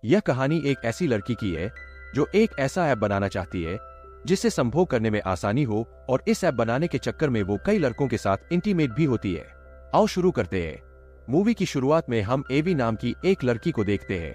यह कहानी एक ऐसी लड़की की है जो एक ऐसा ऐप बनाना चाहती है जिससे संभोग करने में आसानी हो, और इस ऐप बनाने के चक्कर में वो कई लड़कों के साथ इंटीमेट भी होती है। आओ शुरू करते हैं। मूवी की शुरुआत में हम एवी नाम की एक लड़की को देखते हैं।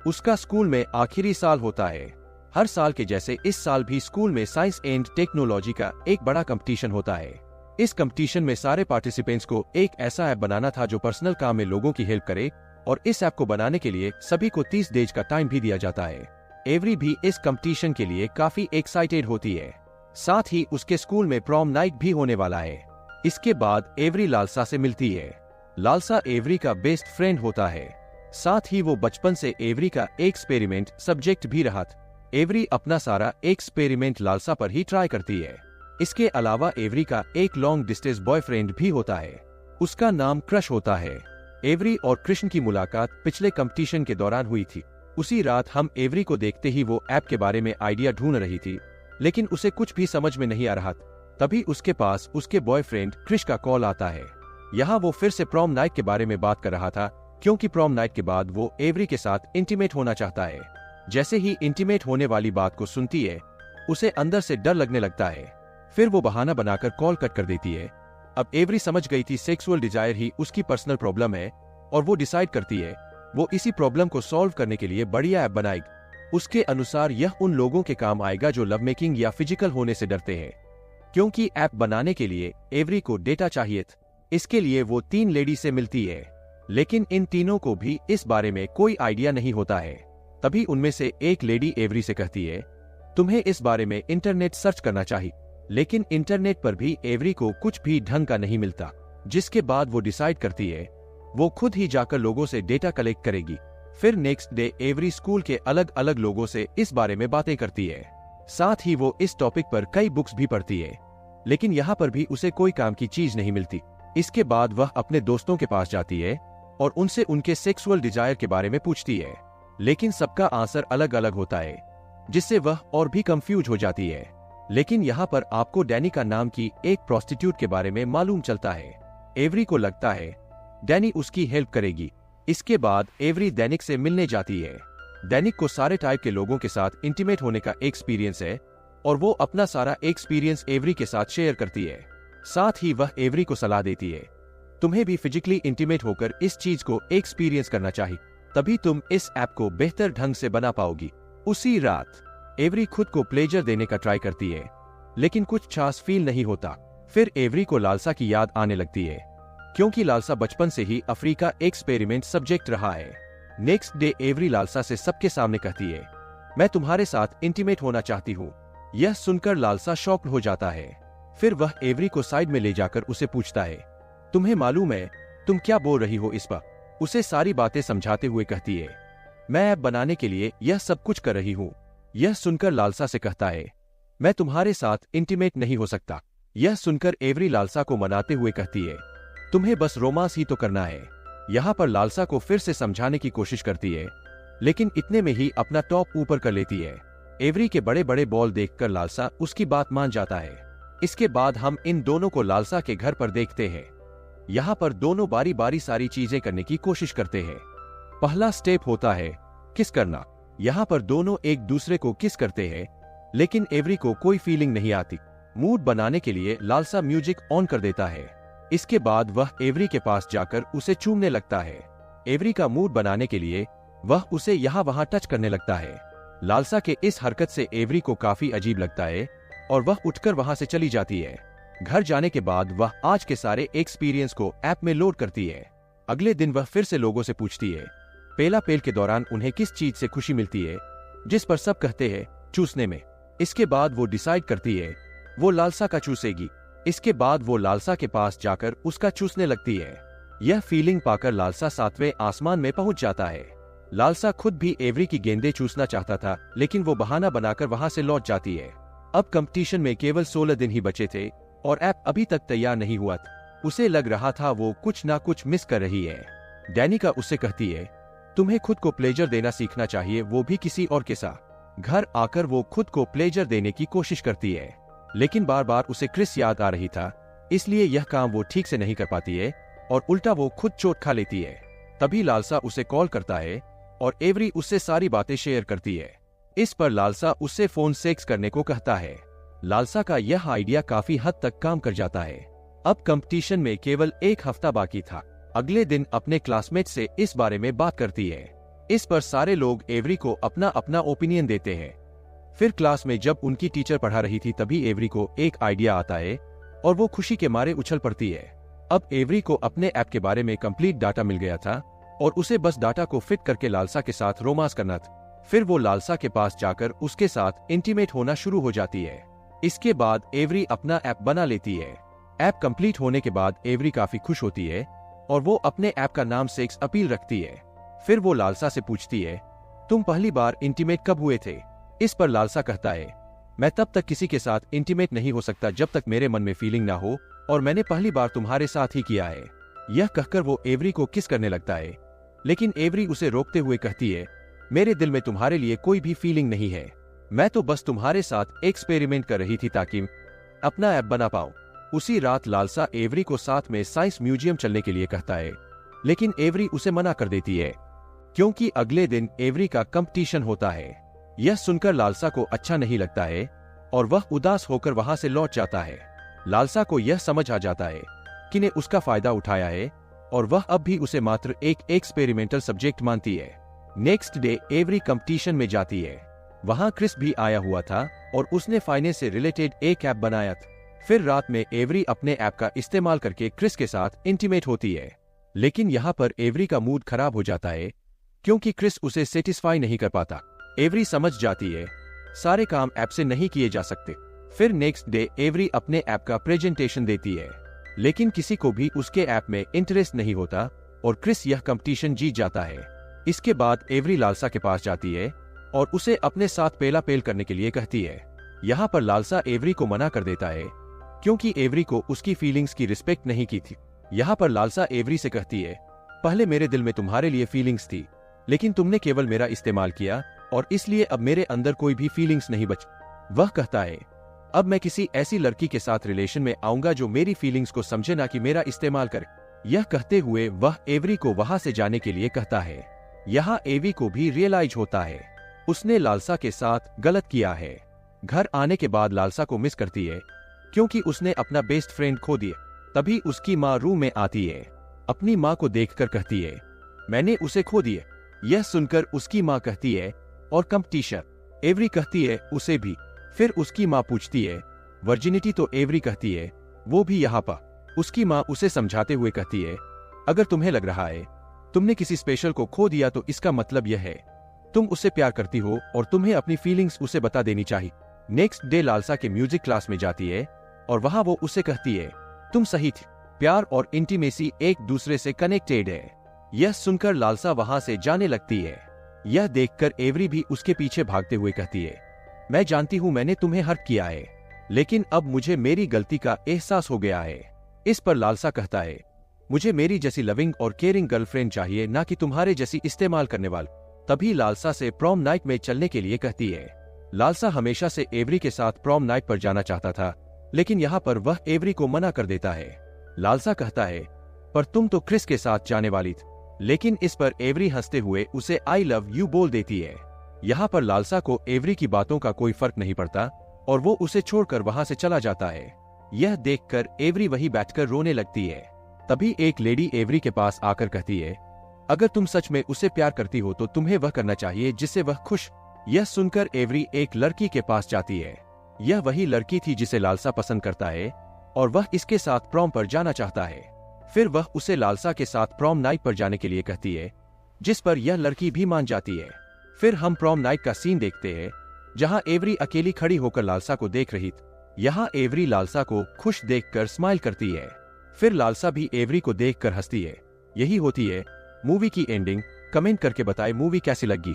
उसका स्कूल में आखिरी साल होता है। हर साल के जैसे इस साल भी स्कूल में साइंस एंड टेक्नोलॉजी का एक बड़ा कंपटीशन होता है। इस कंपटीशन में सारे पार्टिसिपेंट्स को एक ऐसा ऐप बनाना था जो पर्सनल काम में लोगों की हेल्प करे, और इस ऐप को बनाने के लिए सभी को 30 डेज का टाइम भी दिया जाता है। एवरी भी इस कंपटीशन के लिए काफी एक्साइटेड होती है। साथ ही उसके स्कूल में प्रॉम नाइट भी होने वाला है। इसके बाद एवरी लालसा से मिलती है। लालसा एवरी का बेस्ट फ्रेंड होता है। साथ ही वो बचपन से एवरी का एक्सपेरिमेंट सब्जेक्ट भी रहा था। एवरी अपना सारा एक्सपेरिमेंट लालसा पर ही ट्राई करती है। इसके अलावा एवरी का एक लॉन्ग डिस्टेंस बॉयफ्रेंड भी होता है। उसका नाम क्रश होता है। एवरी और कृष्ण की मुलाकात पिछले कंपटीशन के दौरान हुई थी। उसी रात हम एवरी को देखते ही वो ऐप के बारे में आइडिया ढूंढ रही थी, लेकिन उसे कुछ भी समझ में नहीं आ रहा था। तभी उसके पास उसके बॉयफ्रेंड क्रिश का कॉल आता है। यहाँ वो फिर से प्रॉम नाइट के बारे में बात कर रहा था, क्योंकि प्रॉम नाइट के बाद वो एवरी के साथ इंटीमेट होना चाहता है। जैसे ही इंटीमेट होने वाली बात को सुनती है, उसे अंदर से डर लगने लगता है। फिर वो बहाना बनाकर कॉल कट कर देती है। अब एवरी समझ गई थी सेक्सुअल डिजायर ही उसकी पर्सनल प्रॉब्लम है, और वो डिसाइड करती है वो इसी प्रॉब्लम को सॉल्व करने के लिए बढ़िया ऐप बनाएगी। उसके अनुसार यह उन लोगों के काम आएगा जो लव मेकिंग या फिजिकल होने से डरते हैं। क्योंकि ऐप बनाने के लिए एवरी को डेटा चाहिए था, इसके लिए वो 3 लेडी से मिलती है, लेकिन इन तीनों को भी इस बारे में कोई आइडिया नहीं होता है। तभी उनमें से एक लेडी एवरी से कहती है, तुम्हें इस बारे में इंटरनेट सर्च करना चाहिए। लेकिन इंटरनेट पर भी एवरी को कुछ भी ढंग का नहीं मिलता, जिसके बाद वो डिसाइड करती है वो खुद ही जाकर लोगों से डेटा कलेक्ट करेगी। फिर नेक्स्ट डे एवरी स्कूल के अलग अलग लोगों से इस बारे में बातें करती है। साथ ही वो इस टॉपिक पर कई बुक्स भी पढ़ती है, लेकिन यहाँ पर भी उसे कोई काम की चीज नहीं मिलती। इसके बाद वह अपने दोस्तों के पास जाती है और उनसे उनके सेक्सुअल डिजायर के बारे में पूछती है, लेकिन सबका आंसर अलग अलग होता है, जिससे वह और भी कंफ्यूज हो जाती है। लेकिन यहाँ पर आपको डैनी का नाम की एक प्रोस्टिट्यूट के बारे में मालूम चलता है। एवरी को लगता है डैनी उसकी हेल्प करेगी। इसके बाद एवरी दैनिक से मिलने जाती है। दैनिक को सारे टाइप के लोगों के साथ इंटीमेट होने का एक्सपीरियंस है, और वो अपना सारा एक्सपीरियंस एवरी के साथ शेयर करती है। साथ ही वह एवरी को सलाह देती है, तुम्हें भी फिजिकली इंटीमेट होकर इस चीज को एक्सपीरियंस करना चाहिए, तभी तुम इस ऐप को बेहतर ढंग से बना पाओगी। उसी रात एवरी खुद को प्लेजर देने का ट्राई करती है, लेकिन कुछ खास फील नहीं होता। फिर एवरी को लालसा की याद आने लगती है, क्योंकि लालसा बचपन से ही अफ्रीका एक्सपेरिमेंट सब्जेक्ट रहा है। नेक्स्ट डे एवरी लालसा से सबके सामने कहती है, मैं तुम्हारे साथ इंटीमेट होना चाहती हूँ। यह सुनकर लालसा शॉक्ड हो जाता है। फिर वह एवरी को साइड में ले जाकर उसे पूछता है, तुम्हें मालूम है तुम क्या बोल रही हो इस पर? उसे सारी बातें समझाते हुए कहती है, मैं ऐप बनाने के लिए यह सब कुछ कर रही हूँ। यह सुनकर लालसा से कहता है, मैं तुम्हारे साथ इंटीमेट नहीं हो सकता। यह सुनकर एवरी लालसा को मनाते हुए कहती है, तुम्हें बस रोमांस ही तो करना है। यहाँ पर लालसा को फिर से समझाने की कोशिश करती है, लेकिन इतने में ही अपना टॉप ऊपर कर लेती है। एवरी के बड़े बड़े बॉल देखकर लालसा उसकी बात मान जाता है। इसके बाद हम इन दोनों को लालसा के घर पर देखते हैं। यहाँ पर दोनों बारी बारी सारी चीजें करने की कोशिश करते हैं। पहला स्टेप होता है किस करना। यहाँ पर दोनों एक दूसरे को किस करते हैं, लेकिन एवरी को कोई फीलिंग नहीं आती। मूड बनाने के लिए लालसा म्यूजिक ऑन कर देता है। इसके बाद वह एवरी के पास जाकर उसे चूमने लगता है। एवरी का मूड बनाने के लिए वह उसे यहाँ वहाँ टच करने लगता है। लालसा के इस हरकत से एवरी को काफी अजीब लगता है, और वह उठकर वहां से चली जाती है। घर जाने के बाद वह आज के सारे एक्सपीरियंस को ऐप में लोड करती है। अगले दिन वह फिर से लोगों से पूछती है पेला पेल के दौरान उन्हें किस चीज से खुशी मिलती है, जिस पर सब कहते हैं चूसने में। इसके बाद वो डिसाइड करती है वो लालसा का चूसेगी। इसके बाद वो लालसा के पास जाकर उसका चूसने लगती है। यह फीलिंग पाकर लालसा 7वें आसमान में पहुंच जाता है। लालसा खुद भी एवरी की गेंदें चूसना चाहता था, लेकिन वो बहाना बनाकर वहां से लौट जाती है। अब कंपटीशन में केवल 16 दिन ही बचे थे, और ऐप अभी तक तैयार नहीं हुआ था। उसे लग रहा था वो कुछ ना कुछ मिस कर रही है। डैनिका उससे कहती है, तुम्हें खुद को प्लेजर देना सीखना चाहिए, वो भी किसी और के साथ। घर आकर वो खुद को प्लेजर देने की कोशिश करती है, लेकिन बार बार उसे क्रिस याद आ रही था, इसलिए यह काम वो ठीक से नहीं कर पाती है, और उल्टा वो खुद चोट खा लेती है। तभी लालसा उसे कॉल करता है और एवरी उससे सारी बातें शेयर करती है। इस पर लालसा उससे फोन सेक्स करने को कहता है। लालसा का यह आइडिया काफी हद तक काम कर जाता है। अब कंपटीशन में केवल एक हफ्ता बाकी था। अगले दिन अपने क्लासमेट से इस बारे में बात करती है। इस पर सारे लोग एवरी को अपना अपना ओपिनियन देते हैं। फिर क्लास में जब उनकी टीचर पढ़ा रही थी तभी एवरी को एक आइडिया आता है और वो खुशी के मारे उछल पड़ती है। अब एवरी को अपने ऐप के बारे में कंप्लीट डाटा मिल गया था और उसे बस डाटा को फिट करके लालसा के साथ रोमांस करना था। फिर वो लालसा के पास जाकर उसके साथ इंटीमेट होना शुरू हो जाती है। इसके बाद एवरी अपना ऐप बना लेती है। ऐप कंप्लीट होने के बाद एवरी काफी खुश होती है और वो अपने ऐप का नाम सेक्स अपील रखती है। फिर वो लालसा से पूछती है, तुम पहली बार इंटीमेट कब हुए थे? इस पर लालसा कहता है, मैं तब तक किसी के साथ इंटीमेट नहीं हो सकता जब तक मेरे मन में फीलिंग ना हो, और मैंने पहली बार तुम्हारे साथ ही किया है। यह कहकर वो एवरी को किस करने लगता है, लेकिन एवरी उसे रोकते हुए कहती है, मेरे दिल में तुम्हारे लिए कोई भी फीलिंग नहीं है। मैं तो बस तुम्हारे साथ एक्सपेरिमेंट कर रही थी ताकि अपना ऐप बना पाऊं। उसी रात लालसा एवरी को साथ में साइंस म्यूजियम चलने के लिए कहता है, लेकिन एवरी उसे मना कर देती है क्योंकि अगले दिन एवरी का कंपटीशन होता है। यह सुनकर लालसा को अच्छा नहीं लगता है और वह उदास होकर वहां से लौट जाता है। लालसा को यह समझ आ जाता है कि ने उसका फायदा उठाया है और वह अब भी उसे मात्र एक एक्सपेरिमेंटल सब्जेक्ट मानती है। नेक्स्ट डे एवरी कंपटीशन में जाती है। वहां क्रिस भी आया हुआ था और उसने फाइनेंस से रिलेटेड एक ऐप बनाया था। फिर रात में एवरी अपने ऐप का इस्तेमाल करके क्रिस के साथ इंटीमेट होती है, लेकिन यहाँ पर एवरी का मूड खराब हो जाता है क्योंकि क्रिस उसे सेटिस्फाई नहीं कर पाता। एवरी समझ जाती है सारे काम ऐप से नहीं किए जा सकते। फिर नेक्स्ट डे एवरी अपने ऐप का प्रेजेंटेशन देती है, लेकिन किसी को भी उसके ऐप में इंटरेस्ट नहीं होता और क्रिस यह कंपटीशन जीत जाता है। इसके बाद एवरी लालसा के पास जाती है और उसे अपने साथ पेला पेल करने के लिए कहती है। यहाँ पर लालसा एवरी को मना कर देता है क्योंकि एवरी को उसकी फीलिंग्स की रिस्पेक्ट नहीं की थी। यहाँ पर लालसा एवरी से कहती है, पहले मेरे दिल में तुम्हारे लिए फीलिंग्स थी, लेकिन तुमने केवल मेरा इस्तेमाल किया और इसलिए अब मेरे अंदर कोई भी फीलिंग्स नहीं बच। वह कहता है, अब मैं किसी ऐसी लड़की के साथ रिलेशन में आऊंगा जो मेरी फीलिंग्स को समझे ना कि मेरा इस्तेमाल करे। यह कहते हुए वह एवरी को वहां से जाने के लिए कहता है। यहाँ एवरी को भी रियलाइज होता है उसने लालसा के साथ गलत किया है। घर आने के बाद लालसा को मिस करती है क्योंकि उसने अपना बेस्ट फ्रेंड खो दिया। तभी उसकी माँ रूम में आती है। अपनी माँ को देखकर कहती है, मैंने उसे खो दिया। यह सुनकर उसकी माँ कहती है, और कंपटीशन? एवरी कहती है, उसे भी। फिर उसकी माँ पूछती है, वर्जिनिटी? तो एवरी कहती है, वो भी यहाँ पर। उसकी माँ उसे समझाते हुए कहती है, अगर तुम्हें लग रहा है तुमने किसी स्पेशल को खो दिया तो इसका मतलब यह है तुम उससे प्यार करती हो और तुम्हें अपनी फीलिंग्स उसे बता देनी चाहिए। नेक्स्ट डे लालसा के म्यूजिक क्लास में जाती है और वहां वो उसे कहती है, तुम सही थी, प्यार और इंटीमेसी एक दूसरे से कनेक्टेड है। यह सुनकर लालसा वहां से जाने लगती है। यह देखकर एवरी भी उसके पीछे भागते हुए कहती है, मैं जानती हूं मैंने तुम्हें हर्ट किया है, लेकिन अब मुझे मेरी गलती का एहसास हो गया है। इस पर लालसा कहता है, मुझे मेरी जैसी लविंग और केयरिंग गर्लफ्रेंड चाहिए, ना कि तुम्हारे जैसी इस्तेमाल करने वाली। तभी लालसा से प्रॉम नाइट में चलने के लिए कहती है। लालसा हमेशा से एवरी के साथ प्रॉम नाइट पर जाना चाहता था, लेकिन यहाँ पर वह एवरी को मना कर देता है। लालसा कहता है, पर तुम तो क्रिस के साथ जाने वाली थी। लेकिन इस पर एवरी हंसते हुए उसे आई लव यू बोल देती है। यहाँ पर लालसा को एवरी की बातों का कोई फर्क नहीं पड़ता और वो उसे छोड़कर वहां से चला जाता है। यह देखकर एवरी वहीं बैठकर रोने लगती है। तभी एक लेडी एवरी के पास आकर कहती है, अगर तुम सच में उसे प्यार करती हो तो तुम्हें वह करना चाहिए जिससे वह खुश। यह सुनकर एवरी एक लड़की के पास जाती है। यह वही लड़की थी जिसे लालसा पसंद करता है और वह इसके साथ प्रॉम पर जाना चाहता है। फिर वह उसे लालसा के साथ प्रॉम नाइट पर जाने के लिए कहती है, जिस पर यह लड़की भी मान जाती है। फिर हम प्रॉम नाइट का सीन देखते हैं जहां एवरी अकेली खड़ी होकर लालसा को देख रही थी। यहाँ एवरी लालसा को खुश देखकर स्माइल करती है। फिर लालसा भी एवरी को देखकर हंसती है। यही होती है मूवी की एंडिंग। कमेंट करके बताएं मूवी कैसी लगी।